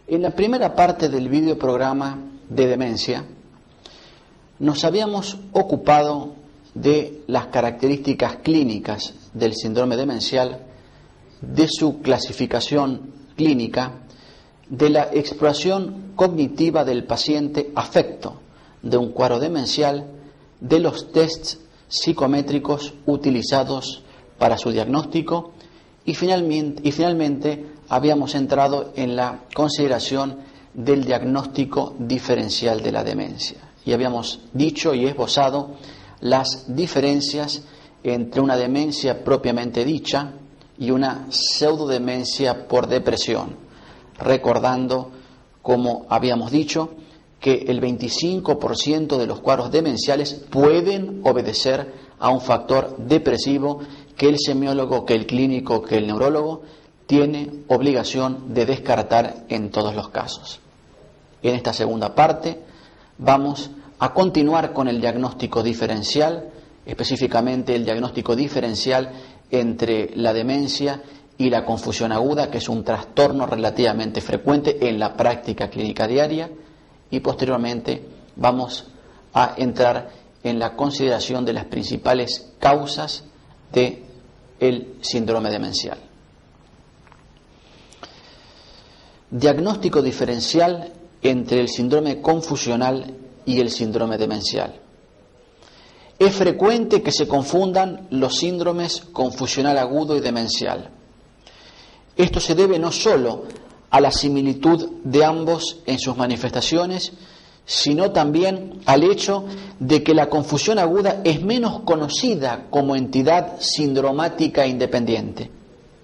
En la primera parte del videoprograma de demencia nos habíamos ocupado de las características clínicas del síndrome demencial, de su clasificación clínica, de la exploración cognitiva del paciente afecto de un cuadro demencial, de los tests psicométricos utilizados para su diagnóstico y finalmente habíamos entrado en la consideración del diagnóstico diferencial de la demencia y habíamos dicho y esbozado las diferencias entre una demencia propiamente dicha y una pseudodemencia por depresión, recordando, como habíamos dicho, que el 25% de los cuadros demenciales pueden obedecer a un factor depresivo que el semiólogo, que el clínico, que el neurólogo tiene obligación de descartar en todos los casos. En esta segunda parte vamos a continuar con el diagnóstico diferencial, específicamente el diagnóstico diferencial entre la demencia y la confusión aguda, que es un trastorno relativamente frecuente en la práctica clínica diaria, y posteriormente vamos a entrar en la consideración de las principales causas del síndrome demencial. Diagnóstico diferencial entre el síndrome confusional y el síndrome demencial. Es frecuente que se confundan los síndromes confusional agudo y demencial. Esto se debe no solo a la similitud de ambos en sus manifestaciones, sino también al hecho de que la confusión aguda es menos conocida como entidad sindromática independiente,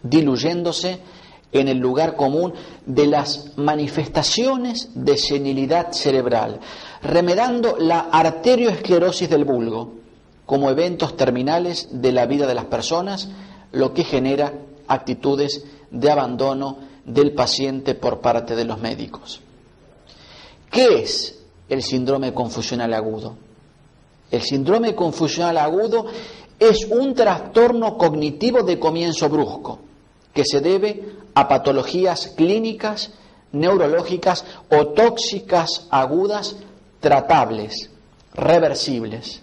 diluyéndose en el lugar común de las manifestaciones de senilidad cerebral, remedando la arterioesclerosis del bulbo como eventos terminales de la vida de las personas, lo que genera actitudes de abandono del paciente por parte de los médicos. ¿Qué es el síndrome confusional agudo? El síndrome confusional agudo es un trastorno cognitivo de comienzo brusco que se debe a patologías clínicas, neurológicas o tóxicas agudas tratables, reversibles.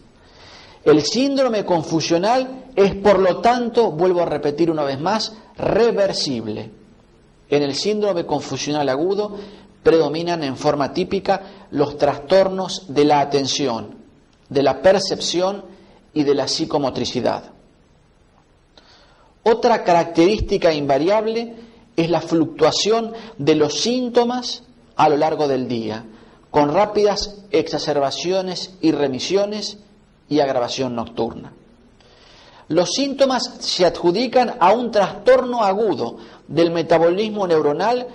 El síndrome confusional es, por lo tanto, vuelvo a repetir una vez más, reversible. En el síndrome confusional agudo predominan en forma típica los trastornos de la atención, de la percepción y de la psicomotricidad. Otra característica invariable es la fluctuación de los síntomas a lo largo del día, con rápidas exacerbaciones y remisiones y agravación nocturna. Los síntomas se adjudican a un trastorno agudo del metabolismo neuronal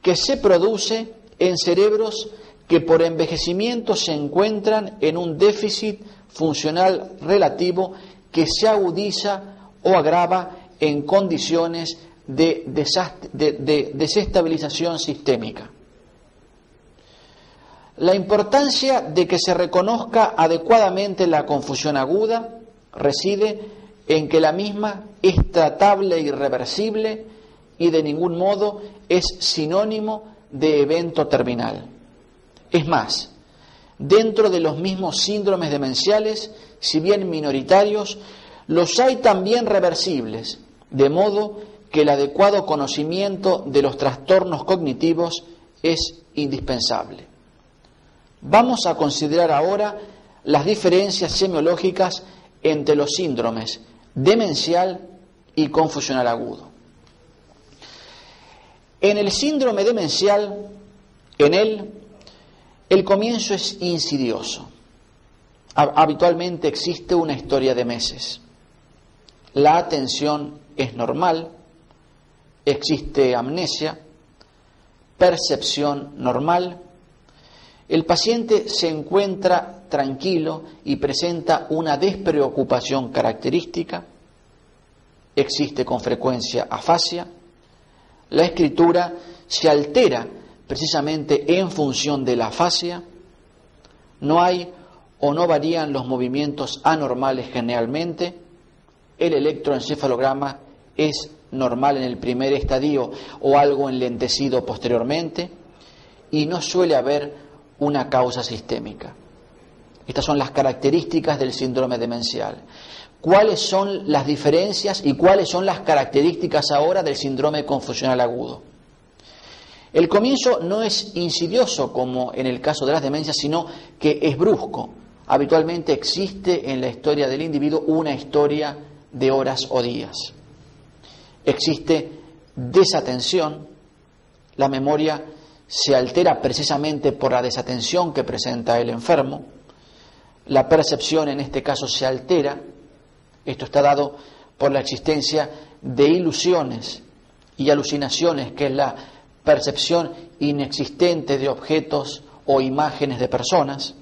que se produce en cerebros que por envejecimiento se encuentran en un déficit funcional relativo que se agudiza o agrava en condiciones de desestabilización sistémica. La importancia de que se reconozca adecuadamente la confusión aguda reside en que la misma es tratable y reversible y de ningún modo es sinónimo de evento terminal. Es más, dentro de los mismos síndromes demenciales, si bien minoritarios, los hay también reversibles, de modo que el adecuado conocimiento de los trastornos cognitivos es indispensable. Vamos a considerar ahora las diferencias semiológicas entre los síndromes demencial y confusional agudo. En el síndrome demencial, el comienzo es insidioso. Habitualmente existe una historia de meses. La atención es normal, existe amnesia, percepción normal. El paciente se encuentra tranquilo y presenta una despreocupación característica. Existe con frecuencia afasia. La escritura se altera precisamente en función de la afasia. No hay o no varían los movimientos anormales generalmente. El electroencefalograma es normal en el primer estadio o algo enlentecido posteriormente. y no suele haber una causa sistémica. Estas son las características del síndrome demencial. ¿Cuáles son las diferencias y cuáles son las características ahora del síndrome confusional agudo? El comienzo no es insidioso como en el caso de las demencias, sino que es brusco. Habitualmente existe en la historia del individuo una historia de horas o días. Existe desatención, la memoria se altera precisamente por la desatención que presenta el enfermo, la percepción en este caso se altera, esto está dado por la existencia de ilusiones y alucinaciones, que es la percepción inexistente de objetos o imágenes de personas.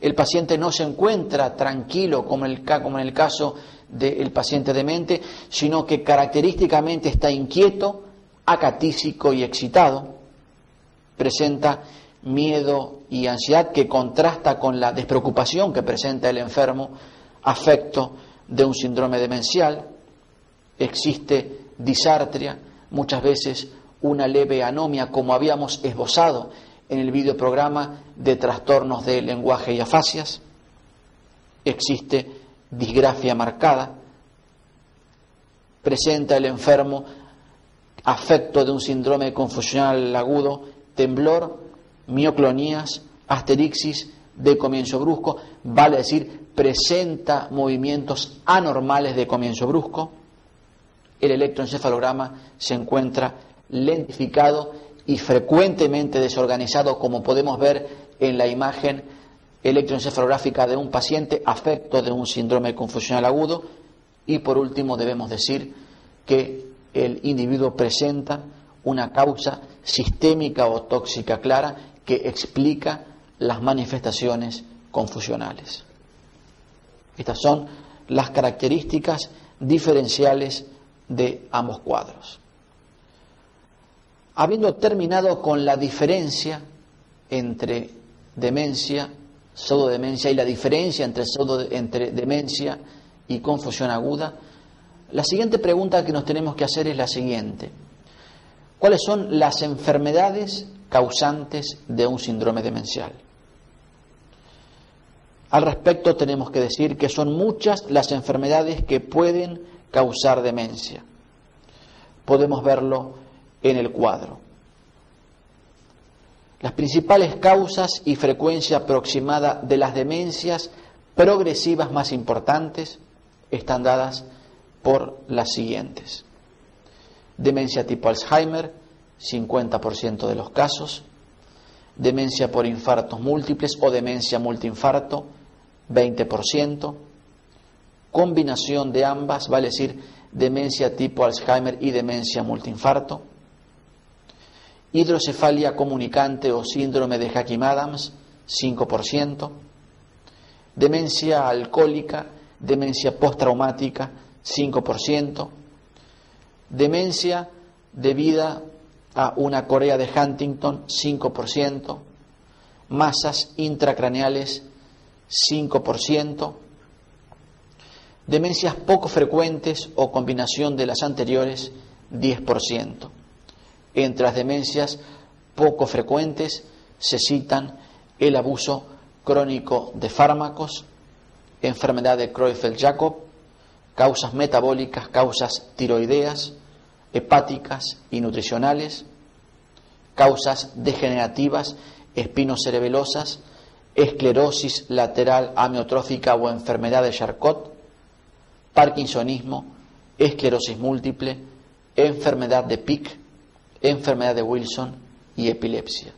El paciente no se encuentra tranquilo como en el caso del paciente demente, sino que característicamente está inquieto, acatísico y excitado. Presenta miedo y ansiedad que contrasta con la despreocupación que presenta el enfermo, afecto de un síndrome demencial. Existe disartria, muchas veces una leve anomia, como habíamos esbozado en el videoprograma de trastornos de lenguaje y afasias. Existe disgrafia marcada. Presenta el enfermo afecto de un síndrome confusional agudo, temblor, mioclonías, asterixis de comienzo brusco, vale decir, presenta movimientos anormales de comienzo brusco. El electroencefalograma se encuentra lentificado y frecuentemente desorganizado, como podemos ver en la imagen electroencefalográfica de un paciente afecto de un síndrome confusional agudo. Y por último debemos decir que el individuo presenta una causa sistémica o tóxica clara que explica las manifestaciones confusionales. Estas son las características diferenciales de ambos cuadros. Habiendo terminado con la diferencia entre demencia, pseudodemencia y la diferencia entre demencia y confusión aguda, la siguiente pregunta que nos tenemos que hacer es la siguiente: ¿cuáles son las enfermedades causantes de un síndrome demencial? Al respecto tenemos que decir que son muchas las enfermedades que pueden causar demencia. Podemos verlo en el cuadro. Las principales causas y frecuencia aproximada de las demencias progresivas más importantes están dadas por las siguientes: demencia tipo Alzheimer, 50% de los casos; demencia por infartos múltiples o demencia multiinfarto, 20%; combinación de ambas, vale decir, demencia tipo Alzheimer y demencia multiinfarto; hidrocefalia comunicante o síndrome de Hakim-Adams, 5%; demencia alcohólica, demencia postraumática, 5%; demencia debida a una corea de Huntington, 5%; masas intracraneales, 5%; demencias poco frecuentes o combinación de las anteriores, 10%. Entre las demencias poco frecuentes se citan el abuso crónico de fármacos, enfermedad de Creutzfeldt-Jakob, causas metabólicas, causas tiroideas, hepáticas y nutricionales, causas degenerativas, espinocerebelosas, esclerosis lateral amiotrófica o enfermedad de Charcot, parkinsonismo, esclerosis múltiple, enfermedad de Pick, enfermedad de Wilson y epilepsia.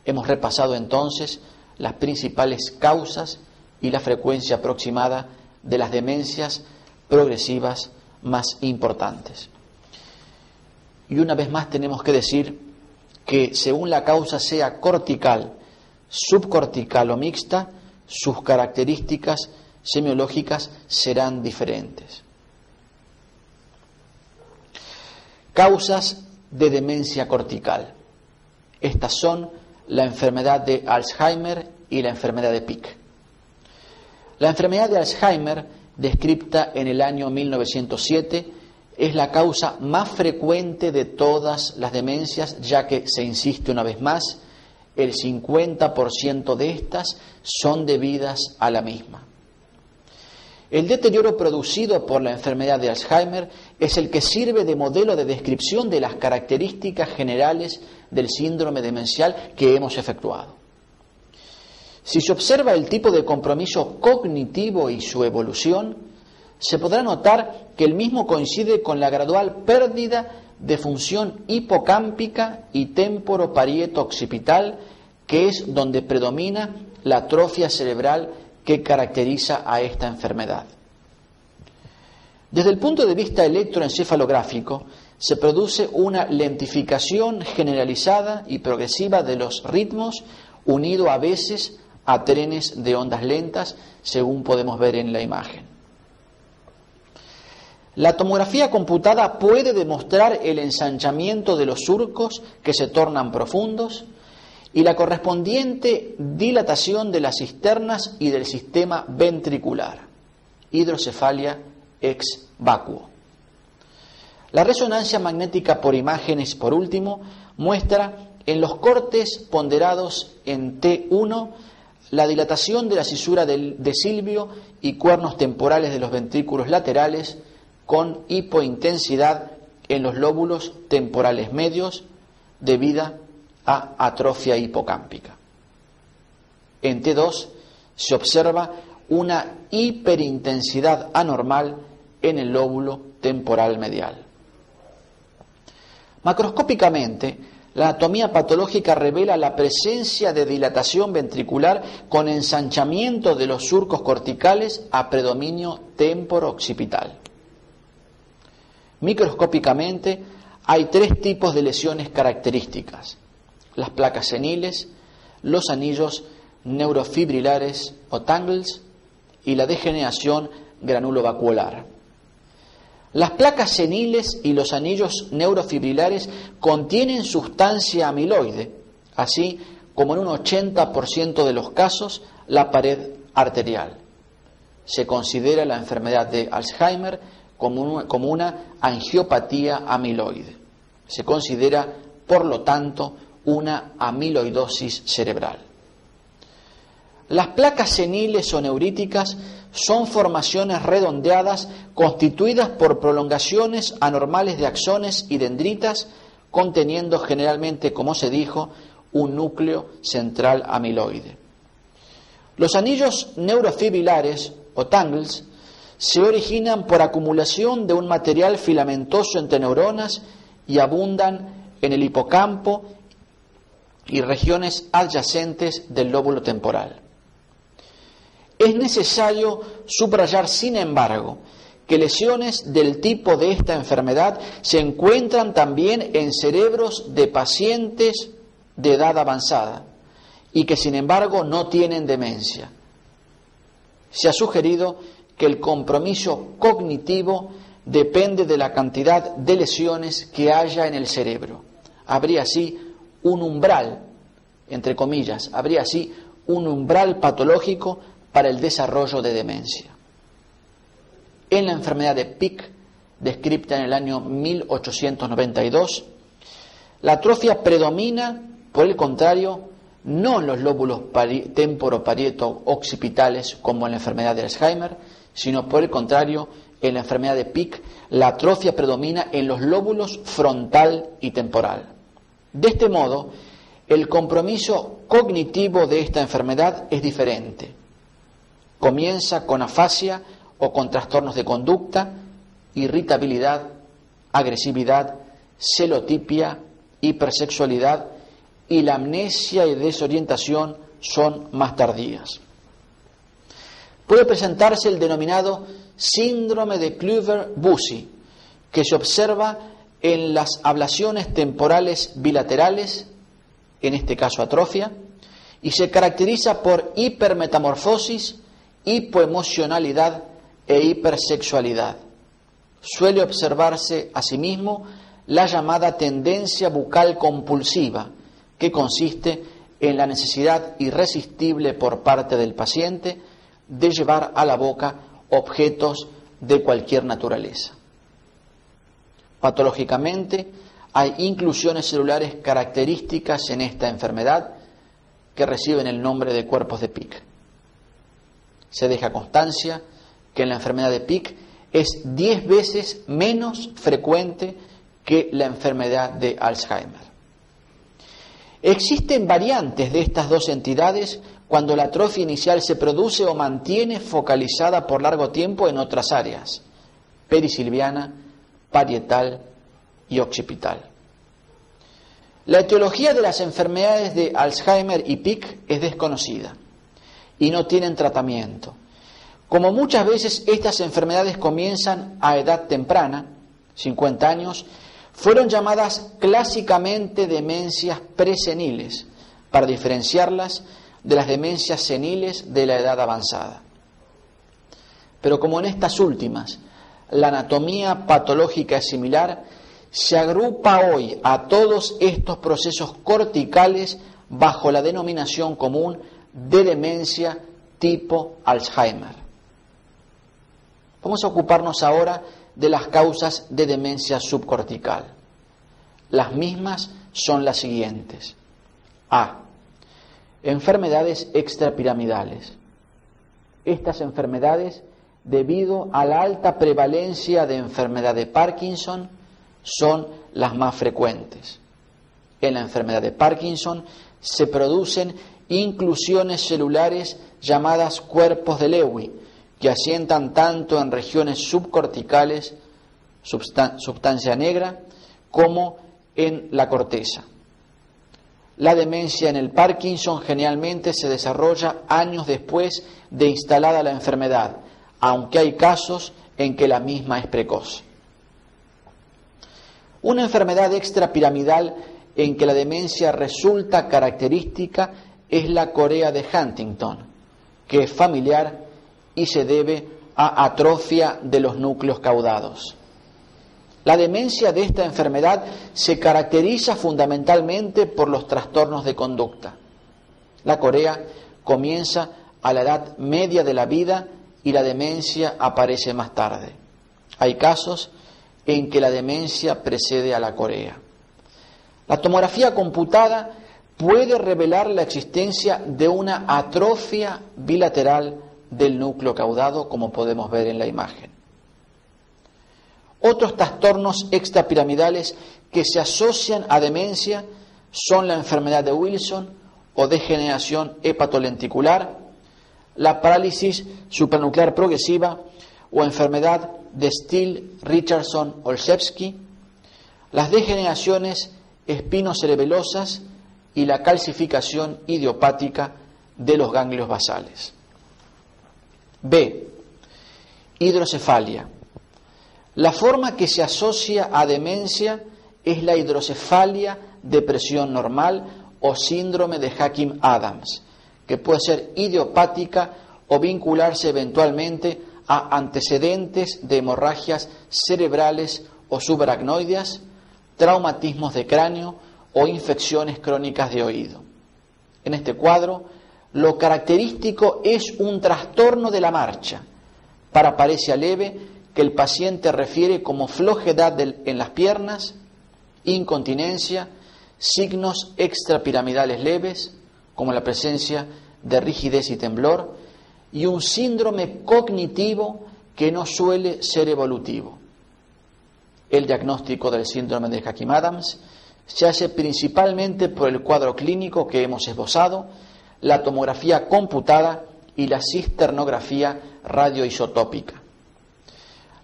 Hemos repasado entonces las principales causas y la frecuencia aproximada de las demencias progresivas más importantes. Y una vez más tenemos que decir que según la causa sea cortical, subcortical o mixta, sus características semiológicas serán diferentes. Causas de demencia cortical. Estas son la enfermedad de Alzheimer y la enfermedad de Pick. La enfermedad de Alzheimer, descrita en el año 1907, es la causa más frecuente de todas las demencias, ya que, se insiste una vez más, el 50% de estas son debidas a la misma. El deterioro producido por la enfermedad de Alzheimer es el que sirve de modelo de descripción de las características generales del síndrome demencial que hemos efectuado. Si se observa el tipo de compromiso cognitivo y su evolución, se podrá notar que el mismo coincide con la gradual pérdida de función hipocámpica y temporoparieto-occipital, que es donde predomina la atrofia cerebral que caracteriza a esta enfermedad. Desde el punto de vista electroencefalográfico, se produce una lentificación generalizada y progresiva de los ritmos, unido a veces a trenes de ondas lentas, según podemos ver en la imagen. La tomografía computada puede demostrar el ensanchamiento de los surcos que se tornan profundos y la correspondiente dilatación de las cisternas y del sistema ventricular, hidrocefalia ex vacuo. La resonancia magnética por imágenes, por último, muestra en los cortes ponderados en T1 la dilatación de la cisura de Silvio y cuernos temporales de los ventrículos laterales con hipointensidad en los lóbulos temporales medios debida a atrofia hipocámpica. En T2 se observa una hiperintensidad anormal en el lóbulo temporal medial. Macroscópicamente, la anatomía patológica revela la presencia de dilatación ventricular con ensanchamiento de los surcos corticales a predominio temporo-occipital. Microscópicamente, hay tres tipos de lesiones características: las placas seniles, los anillos neurofibrilares o tangles y la degeneración granulovacuolar. Las placas seniles y los anillos neurofibrilares contienen sustancia amiloide, así como en un 80% de los casos la pared arterial. Se considera la enfermedad de Alzheimer como una angiopatía amiloide. Se considera, por lo tanto, una amiloidosis cerebral. Las placas seniles o neuríticas son formaciones redondeadas constituidas por prolongaciones anormales de axones y dendritas, conteniendo generalmente, como se dijo, un núcleo central amiloide. Los anillos neurofibrilares o tangles se originan por acumulación de un material filamentoso entre neuronas y abundan en el hipocampo y regiones adyacentes del lóbulo temporal. Es necesario subrayar, sin embargo, que lesiones del tipo de esta enfermedad se encuentran también en cerebros de pacientes de edad avanzada y que, sin embargo, no tienen demencia. Se ha sugerido que el compromiso cognitivo depende de la cantidad de lesiones que haya en el cerebro. Habría así un umbral, entre comillas, habría así un umbral patológico para el desarrollo de demencia. En la enfermedad de Pick, descrita en el año 1892, la atrofia predomina, por el contrario, no en los lóbulos temporoparieto-occipitales como en la enfermedad de Alzheimer, sino por el contrario, en la enfermedad de Pick, la atrofia predomina en los lóbulos frontal y temporal. De este modo, el compromiso cognitivo de esta enfermedad es diferente. Comienza con afasia o con trastornos de conducta, irritabilidad, agresividad, celotipia, hipersexualidad, y la amnesia y desorientación son más tardías. Puede presentarse el denominado síndrome de Kluver-Bucy, que se observa en las ablaciones temporales bilaterales, en este caso atrofia, y se caracteriza por hipermetamorfosis, hipoemocionalidad e hipersexualidad. Suele observarse asimismo la llamada tendencia bucal compulsiva, que consiste en la necesidad irresistible por parte del paciente de llevar a la boca objetos de cualquier naturaleza. Patológicamente, hay inclusiones celulares características en esta enfermedad que reciben el nombre de cuerpos de Pick. Se deja constancia que la enfermedad de Pick es 10 veces menos frecuente que la enfermedad de Alzheimer. Existen variantes de estas dos entidades cuando la atrofia inicial se produce o mantiene focalizada por largo tiempo en otras áreas, perisilviana, parietal y occipital. La etiología de las enfermedades de Alzheimer y Pick es desconocida y no tienen tratamiento. Como muchas veces estas enfermedades comienzan a edad temprana, 50 años, fueron llamadas clásicamente demencias preseniles, para diferenciarlas de las demencias seniles de la edad avanzada. Pero como en estas últimas, la anatomía patológica es similar, se agrupa hoy a todos estos procesos corticales bajo la denominación común de demencia tipo Alzheimer. Vamos a ocuparnos ahora de las causas de demencia subcortical. Las mismas son las siguientes. A. Enfermedades extrapiramidales. Estas enfermedades, debido a la alta prevalencia de enfermedad de Parkinson, son las más frecuentes. En la enfermedad de Parkinson se producen inclusiones celulares llamadas cuerpos de Lewy, que asientan tanto en regiones subcorticales, sustancia negra, como en la corteza. La demencia en el Parkinson generalmente se desarrolla años después de instalada la enfermedad, aunque hay casos en que la misma es precoz. Una enfermedad extrapiramidal en que la demencia resulta característica es la corea de Huntington, que es familiar y se debe a atrofia de los núcleos caudados. La demencia de esta enfermedad se caracteriza fundamentalmente por los trastornos de conducta. La corea comienza a la edad media de la vida y la demencia aparece más tarde. Hay casos en que la demencia precede a la corea. La tomografía computada puede revelar la existencia de una atrofia bilateral del núcleo caudado, como podemos ver en la imagen. Otros trastornos extrapiramidales que se asocian a demencia son la enfermedad de Wilson o degeneración hepatolenticular, la parálisis supranuclear progresiva o enfermedad de Still-Richardson-Olszewski, las degeneraciones espinocerebelosas y la calcificación idiopática de los ganglios basales. B. Hidrocefalia. La forma que se asocia a demencia es la hidrocefalia de presión normal o síndrome de Hakim-Adams, que puede ser idiopática o vincularse eventualmente a antecedentes de hemorragias cerebrales o subaracnoideas, traumatismos de cráneo o infecciones crónicas de oído. En este cuadro, lo característico es un trastorno de la marcha, paraparesia leve, que el paciente refiere como flojedad en las piernas, incontinencia, signos extrapiramidales leves, como la presencia de rigidez y temblor, y un síndrome cognitivo que no suele ser evolutivo. El diagnóstico del síndrome de Hakim-Adams se hace principalmente por el cuadro clínico que hemos esbozado, la tomografía computada y la cisternografía radioisotópica.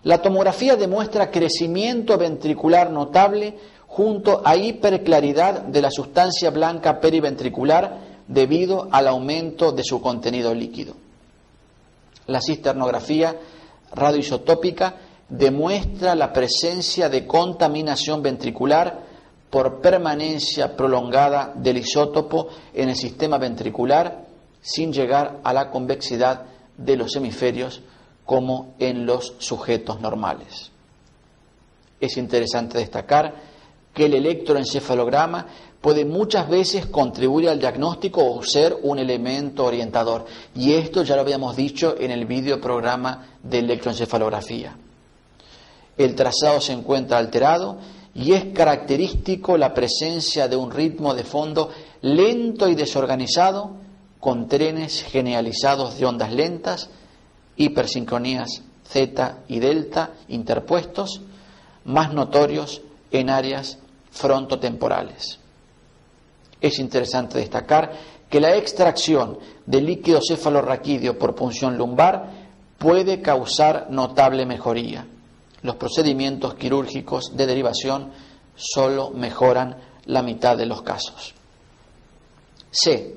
La tomografía demuestra crecimiento ventricular notable junto a hiperclaridad de la sustancia blanca periventricular debido al aumento de su contenido líquido. La cisternografía radioisotópica demuestra la presencia de contaminación ventricular por permanencia prolongada del isótopo en el sistema ventricular sin llegar a la convexidad de los hemisferios como en los sujetos normales. Es interesante destacar que el electroencefalograma puede muchas veces contribuir al diagnóstico o ser un elemento orientador. Y esto ya lo habíamos dicho en el video programa de electroencefalografía. el trazado se encuentra alterado y es característico la presencia de un ritmo de fondo lento y desorganizado, con trenes generalizados de ondas lentas, hipersincronías zeta y delta interpuestos, más notorios en áreas frontotemporales. Es interesante destacar que la extracción de líquido cefalorraquídeo por punción lumbar puede causar notable mejoría. Los procedimientos quirúrgicos de derivación solo mejoran la mitad de los casos. C.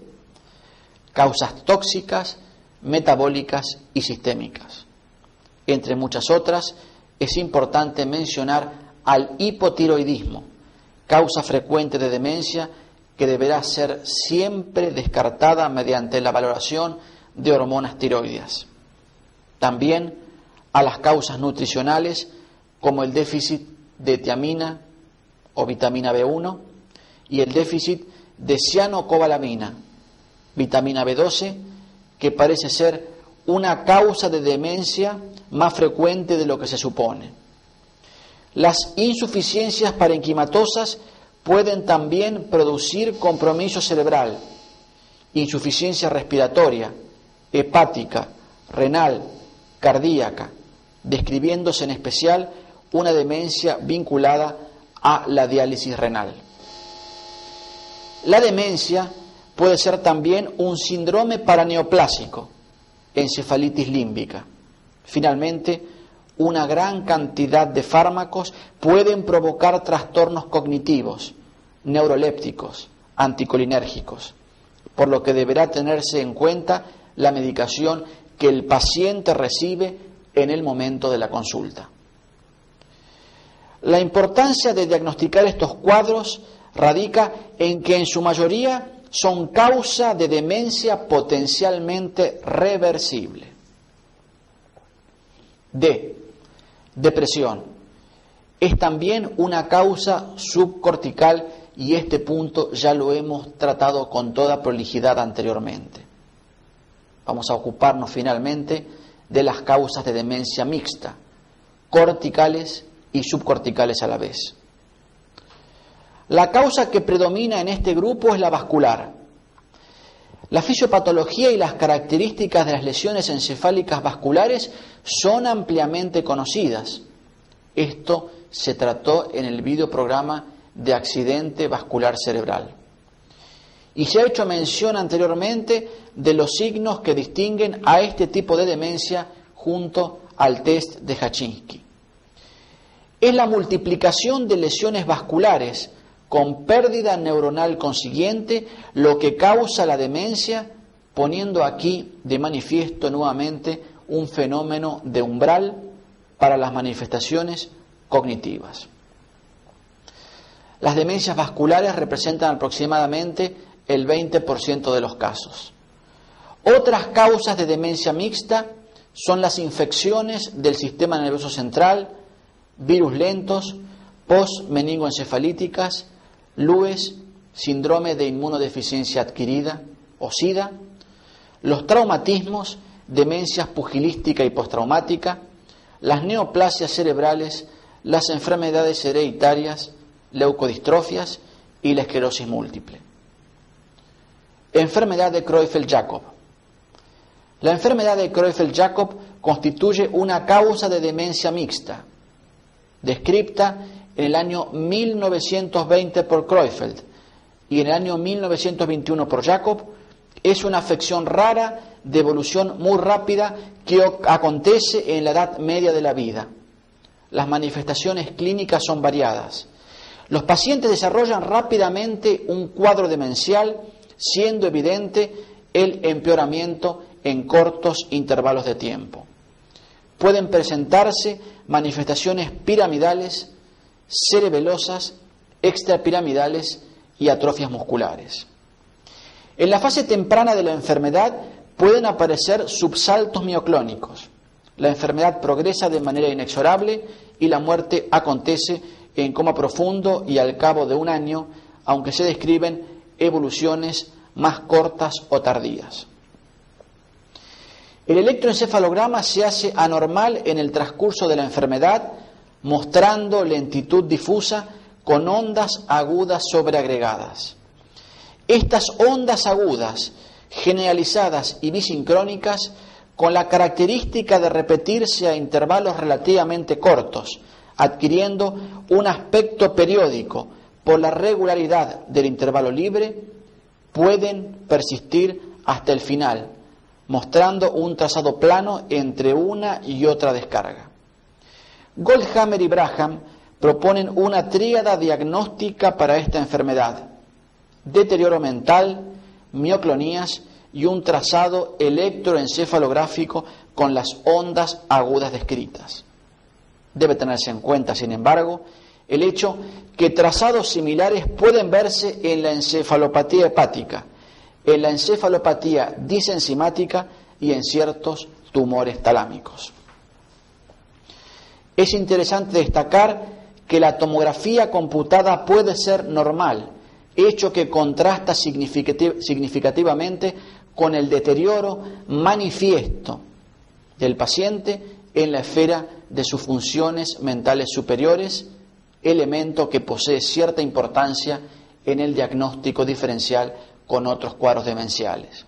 Causas tóxicas, metabólicas y sistémicas. Entre muchas otras, es importante mencionar al hipotiroidismo, causa frecuente de demencia que deberá ser siempre descartada mediante la valoración de hormonas tiroideas. También a las causas nutricionales como el déficit de tiamina o vitamina B1 y el déficit de cianocobalamina, vitamina B12, que parece ser una causa de demencia más frecuente de lo que se supone. Las insuficiencias parenquimatosas pueden también producir compromiso cerebral, insuficiencia respiratoria, hepática, renal, cardíaca, describiéndose en especial una demencia vinculada a la diálisis renal. La demencia puede ser también un síndrome paraneoplásico, encefalitis límbica. Finalmente, una gran cantidad de fármacos pueden provocar trastornos cognitivos, neurolépticos, anticolinérgicos, por lo que deberá tenerse en cuenta la medicación que el paciente recibe en el momento de la consulta. La importancia de diagnosticar estos cuadros radica en que en su mayoría son causa de demencia potencialmente reversible. D. Depresión. Es también una causa subcortical y este punto ya lo hemos tratado con toda prolijidad anteriormente. Vamos a ocuparnos finalmente de las causas de demencia mixta, corticales y subcorticales a la vez. La causa que predomina en este grupo es la vascular. La fisiopatología y las características de las lesiones encefálicas vasculares son ampliamente conocidas. Esto se trató en el videoprograma de accidente vascular cerebral. Y se ha hecho mención anteriormente de los signos que distinguen a este tipo de demencia junto al test de Jaczynski. Es la multiplicación de lesiones vasculares con pérdida neuronal consiguiente lo que causa la demencia, poniendo aquí de manifiesto nuevamente un fenómeno de umbral para las manifestaciones cognitivas. Las demencias vasculares representan aproximadamente el 20% de los casos. Otras causas de demencia mixta son las infecciones del sistema nervioso central, virus lentos, post-meningoencefalíticas, LUES, síndrome de inmunodeficiencia adquirida o SIDA, los traumatismos, demencias pugilística y postraumática, las neoplasias cerebrales, las enfermedades hereditarias, leucodistrofias y la esclerosis múltiple. Enfermedad de Creutzfeldt-Jakob. La enfermedad de Creutzfeldt-Jakob constituye una causa de demencia mixta, descripta en el año 1920 por Creutzfeldt y en el año 1921 por Jakob. Es una afección rara de evolución muy rápida que acontece en la edad media de la vida. Las manifestaciones clínicas son variadas. Los pacientes desarrollan rápidamente un cuadro demencial, siendo evidente el empeoramiento en cortos intervalos de tiempo. Pueden presentarse manifestaciones piramidales, cerebelosas, extrapiramidales y atrofias musculares. En la fase temprana de la enfermedad pueden aparecer subsaltos mioclónicos. La enfermedad progresa de manera inexorable y la muerte acontece en coma profundo y al cabo de un año, aunque se describen evoluciones más cortas o tardías. El electroencefalograma se hace anormal en el transcurso de la enfermedad, mostrando lentitud difusa con ondas agudas sobreagregadas. Estas ondas agudas, generalizadas y bisincrónicas, con la característica de repetirse a intervalos relativamente cortos, adquiriendo un aspecto periódico por la regularidad del intervalo libre, pueden persistir hasta el final, mostrando un trazado plano entre una y otra descarga. Goldhammer y Braham proponen una tríada diagnóstica para esta enfermedad: deterioro mental, mioclonías y un trazado electroencefalográfico con las ondas agudas descritas. Debe tenerse en cuenta, sin embargo, el hecho que trazados similares pueden verse en la encefalopatía hepática, en la encefalopatía disenzimática y en ciertos tumores talámicos. Es interesante destacar que la tomografía computada puede ser normal, hecho que contrasta significativamente con el deterioro manifiesto del paciente en la esfera de sus funciones mentales superiores, elemento que posee cierta importancia en el diagnóstico diferencial con otros cuadros demenciales.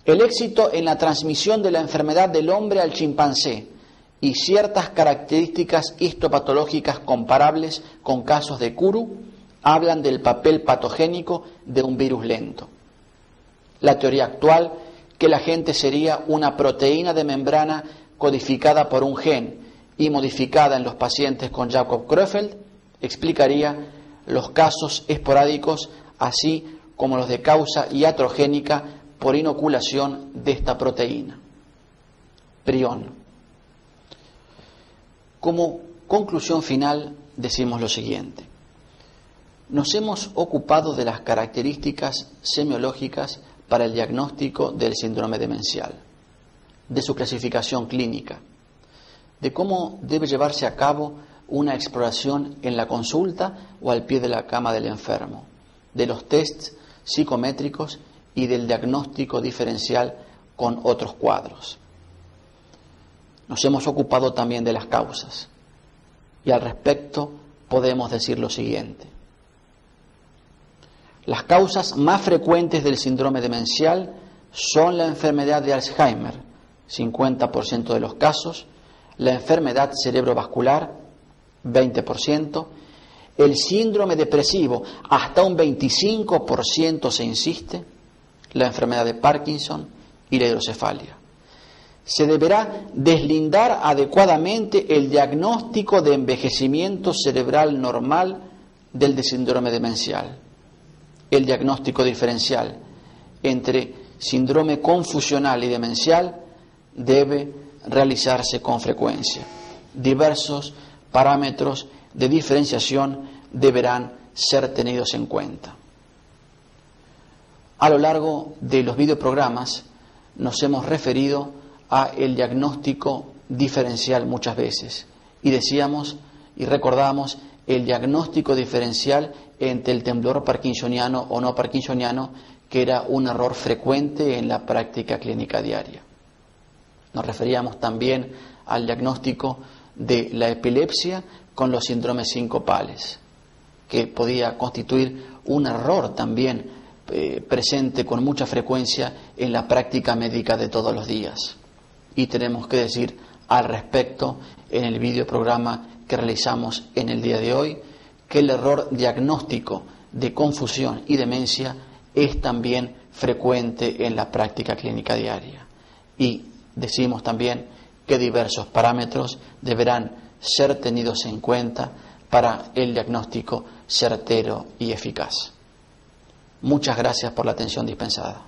El éxito en la transmisión de la enfermedad del hombre al chimpancé y ciertas características histopatológicas comparables con casos de Kuru hablan del papel patogénico de un virus lento. La teoría actual, que el agente sería una proteína de membrana codificada por un gen y modificada en los pacientes con Jakob-Creutzfeldt, explicaría los casos esporádicos, así como los de causa iatrogénica por inoculación de esta proteína. Prion. Como conclusión final, decimos lo siguiente. Nos hemos ocupado de las características semiológicas para el diagnóstico del síndrome demencial, de su clasificación clínica, de cómo debe llevarse a cabo una exploración en la consulta o al pie de la cama del enfermo, de los tests psicométricos y del diagnóstico diferencial con otros cuadros. Nos hemos ocupado también de las causas y al respecto podemos decir lo siguiente. Las causas más frecuentes del síndrome demencial son la enfermedad de Alzheimer, 50% de los casos, la enfermedad cerebrovascular, 20%, el síndrome depresivo, hasta un 25% se insiste, la enfermedad de Parkinson y la hidrocefalia. Se deberá deslindar adecuadamente el diagnóstico de envejecimiento cerebral normal del de síndrome demencial. El diagnóstico diferencial entre síndrome confusional y demencial debe realizarse con frecuencia. Diversos parámetros de diferenciación deberán ser tenidos en cuenta. A lo largo de los videoprogramas nos hemos referido a el diagnóstico diferencial muchas veces y decíamos y recordamos el diagnóstico diferencial entre el temblor parkinsoniano o no parkinsoniano, que era un error frecuente en la práctica clínica diaria. Nos referíamos también al diagnóstico de la epilepsia con los síndromes sincopales, que podía constituir un error también presente con mucha frecuencia en la práctica médica de todos los días. Y tenemos que decir al respecto en el videoprograma que realizamos en el día de hoy que el error diagnóstico de confusión y demencia es también frecuente en la práctica clínica diaria. Y decimos también que diversos parámetros deberán ser tenidos en cuenta para el diagnóstico certero y eficaz. Muchas gracias por la atención dispensada.